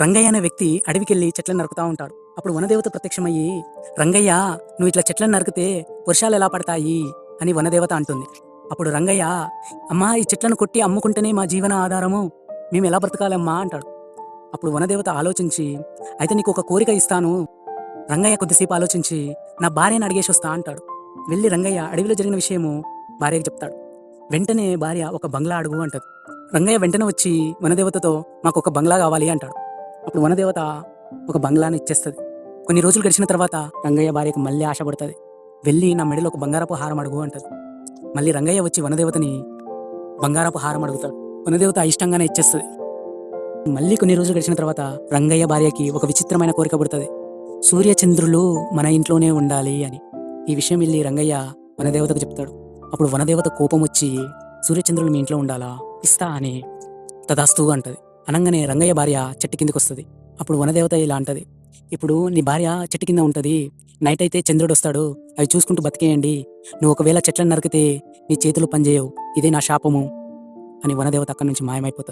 రంగయ్య అనే వ్యక్తి అడవికెళ్ళి చెట్లను నరుకుతా ఉంటాడు. అప్పుడు వనదేవత ప్రత్యక్షమయ్యి, రంగయ్య, నువ్వు ఇట్లా చెట్లను నరికితే వర్షాలు ఎలా పడతాయి అని వనదేవత అంటుంది. అప్పుడు రంగయ్య, అమ్మా, ఈ చెట్లను కొట్టి అమ్ముకుంటేనే మా జీవన ఆధారము, మేము ఎలా బ్రతకాలమ్మా అంటాడు. అప్పుడు వనదేవత ఆలోచించి, అయితే నీకు ఒక కోరిక ఇస్తాను. రంగయ్య కొద్దిసేపు ఆలోచించి, నా భార్యను అడిగేసి వస్తా అంటాడు. వెళ్ళి రంగయ్య అడవిలో జరిగిన విషయము భార్యకి చెప్తాడు. వెంటనే భార్య ఒక బంగ్లా అడుగు అంటది. రంగయ్య వెంటనే వచ్చి వనదేవతతో, మాకు ఒక బంగ్లా కావాలి అంటాడు. అప్పుడు వనదేవత ఒక బంగ్లాని ఇచ్చేస్తుంది. కొన్ని రోజులు గడిచిన తర్వాత రంగయ్య భార్యకు మళ్ళీ ఆశపడుతుంది. వెళ్ళి నా మెడలో ఒక బంగారపు హారం అడుగు అంటది. మళ్ళీ రంగయ్య వచ్చి వనదేవతని బంగారపు హారం అడుగుతాడు. వనదేవత ఇష్టంగానే ఇచ్చేస్తుంది. మళ్ళీ కొన్ని రోజులు గడిచిన తర్వాత రంగయ్య భార్యకి ఒక విచిత్రమైన కోరిక పుడుతుంది. సూర్యచంద్రులు మన ఇంట్లోనే ఉండాలి అని. ఈ విషయం వెళ్ళి రంగయ్య వనదేవతకు చెప్తాడు. అప్పుడు వనదేవత కోపం వచ్చి, సూర్యచంద్రులు మీ ఇంట్లో ఉండాలా, ఇస్తా అని తదాస్తు అంటది. అనగానే రంగయ్య భార్య చెట్టు కిందకి వస్తుంది. అప్పుడు వనదేవత ఇలా అంటది, ఇప్పుడు నీ భార్య చెట్టు కింద ఉంటుంది, నైట్ అయితే చంద్రుడు వస్తాడు, అవి చూసుకుంటూ బతికేయండి. నువ్వు ఒకవేళ చెట్లను నరికితే నీ చేతులు పనిచేయవు, ఇదే నా శాపము అని వనదేవత అక్కడి నుంచి మాయమైపోతుంది.